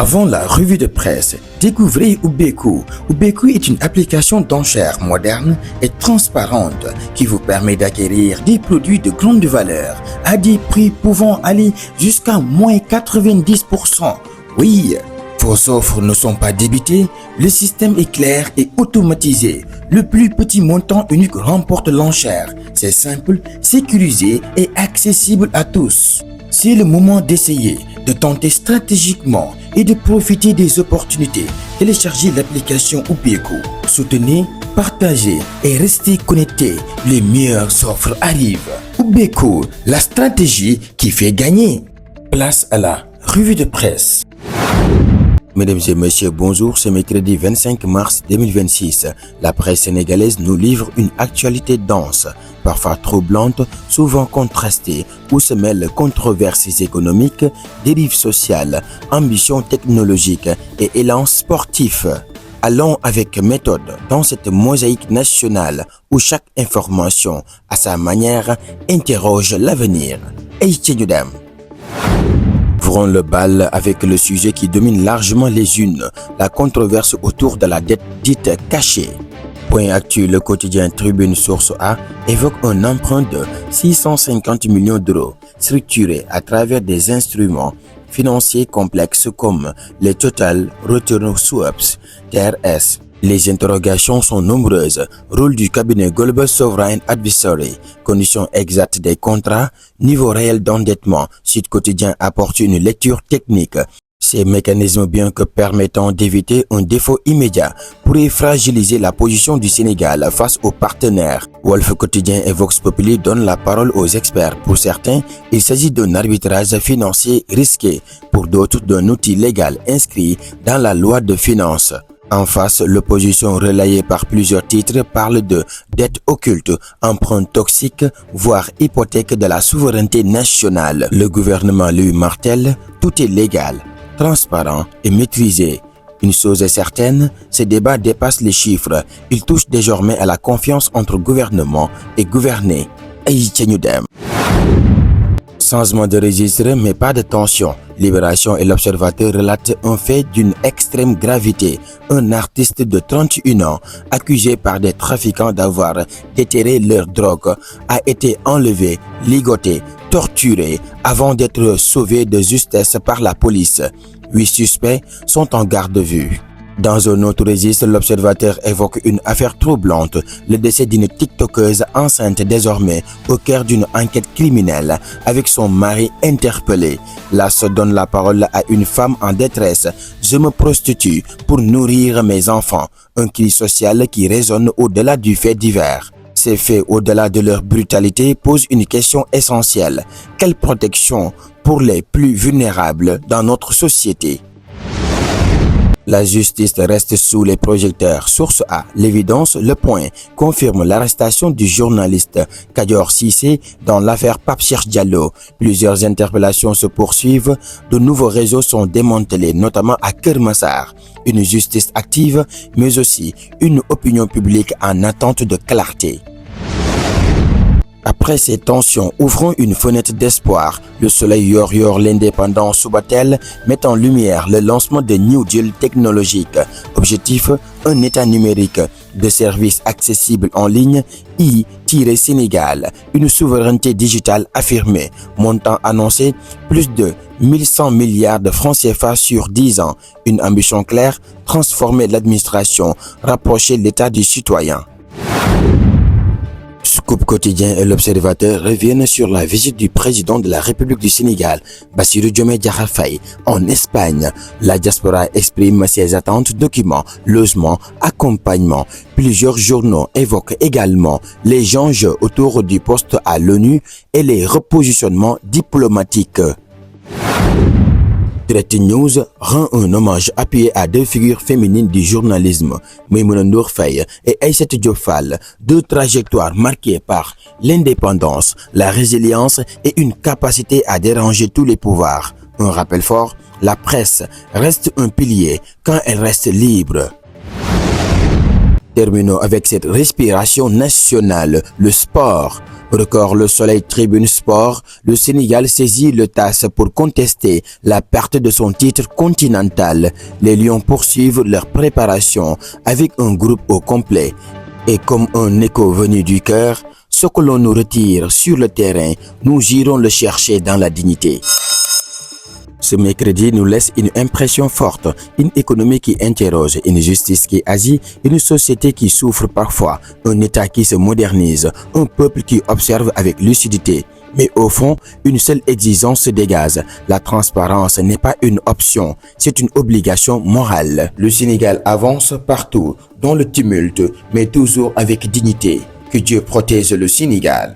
Avant la revue de presse, découvrez Ubeku. Ubeku est une application d'enchères moderne et transparente qui vous permet d'acquérir des produits de grande valeur à des prix pouvant aller jusqu'à moins 90%. Oui, vos offres ne sont pas débitées, le système est clair et automatisé. Le plus petit montant unique remporte l'enchère. C'est simple, sécurisé et accessible à tous. C'est le moment d'essayer, de tenter stratégiquement et de profiter des opportunités. Téléchargez l'application Ubeku. Soutenez, partagez et restez connectés. Les meilleures offres arrivent. Ubeku, la stratégie qui fait gagner. Place à la revue de presse. Mesdames et messieurs, bonjour, c'est mercredi 25 mars 2026. La presse sénégalaise nous livre une actualité dense, parfois troublante, souvent contrastée, où se mêlent controverses économiques, dérives sociales, ambitions technologiques et élan sportif. Allons avec méthode dans cette mosaïque nationale où chaque information, à sa manière, interroge l'avenir. Eïtienudem. Ouvrons le bal avec le sujet qui domine largement les unes, la controverse autour de la dette dite cachée. Point actu, le quotidien Tribune Source A évoque un emprunt de 650 millions d'euros structuré à travers des instruments financiers complexes comme les Total Return Swaps, TRS. Les interrogations sont nombreuses. Rôle du cabinet Global Sovereign Advisory, conditions exactes des contrats, niveau réel d'endettement. Sud Quotidien apporte une lecture technique. Ces mécanismes, bien que permettant d'éviter un défaut immédiat, pourraient fragiliser la position du Sénégal face aux partenaires. Wolf Quotidien et Vox Populi donnent la parole aux experts. Pour certains, il s'agit d'un arbitrage financier risqué. Pour d'autres, d'un outil légal inscrit dans la loi de finances. En face, l'opposition relayée par plusieurs titres parle de dette occulte, emprunt toxique, voire hypothèque de la souveraineté nationale. Le gouvernement lui martèle, tout est légal, transparent et maîtrisé. Une chose est certaine, ces débats dépassent les chiffres. Ils touchent désormais à la confiance entre gouvernement et gouverné. Eïtienudem. Changement de registre mais pas de tension. Libération et l'Observateur relatent un fait d'une extrême gravité. Un artiste de 31 ans, accusé par des trafiquants d'avoir déterré leur drogue, a été enlevé, ligoté, torturé avant d'être sauvé de justesse par la police. 8 suspects sont en garde à vue. Dans un autre registre, l'Observateur évoque une affaire troublante, le décès d'une TikTokeuse enceinte désormais au cœur d'une enquête criminelle avec son mari interpellé. Là se donne la parole à une femme en détresse. Je me prostitue pour nourrir mes enfants. Un cri social qui résonne au-delà du fait divers. Ces faits, au-delà de leur brutalité, posent une question essentielle. Quelle protection pour les plus vulnérables dans notre société? La justice reste sous les projecteurs. Source A. L'évidence, Le Point, confirme l'arrestation du journaliste Kadior Cissé dans l'affaire Pape Cheikh Diallo. Plusieurs interpellations se poursuivent. De nouveaux réseaux sont démantelés, notamment à Keur Massar. Une justice active, mais aussi une opinion publique en attente de clarté. Après ces tensions, ouvrons une fenêtre d'espoir. Le soleil yor l'indépendant Subatel met en lumière le lancement de New Deal technologique. Objectif, un état numérique de services accessibles en ligne, I-Sénégal, une souveraineté digitale affirmée. Montant annoncé, plus de 1100 milliards de francs CFA sur 10 ans. Une ambition claire, transformer l'administration, rapprocher l'état du citoyen. Scoop Quotidien et l'Observateur reviennent sur la visite du président de la République du Sénégal, Bassirou Diomaye Diakhar Faye, en Espagne. La diaspora exprime ses attentes, documents, logements, accompagnement. Plusieurs journaux évoquent également les enjeux autour du poste à l'ONU et les repositionnements diplomatiques. Direct News rend un hommage appuyé à deux figures féminines du journalisme, Maïmouna Ndour Faye et Aïssatou Diop Fall, deux trajectoires marquées par l'indépendance, la résilience et une capacité à déranger tous les pouvoirs. Un rappel fort, la presse reste un pilier quand elle reste libre. Terminons avec cette respiration nationale, le sport. Record Le Soleil Tribune Sport, le Sénégal saisit le TAS pour contester la perte de son titre continental. Les Lions poursuivent leur préparation avec un groupe au complet. Et comme un écho venu du cœur, ce que l'on nous retire sur le terrain, nous irons le chercher dans la dignité. Ce mercredi nous laisse une impression forte, une économie qui interroge, une justice qui agit, une société qui souffre parfois, un État qui se modernise, un peuple qui observe avec lucidité. Mais au fond, une seule exigence se dégage. La transparence n'est pas une option, c'est une obligation morale. Le Sénégal avance partout, dans le tumulte, mais toujours avec dignité. Que Dieu protège le Sénégal.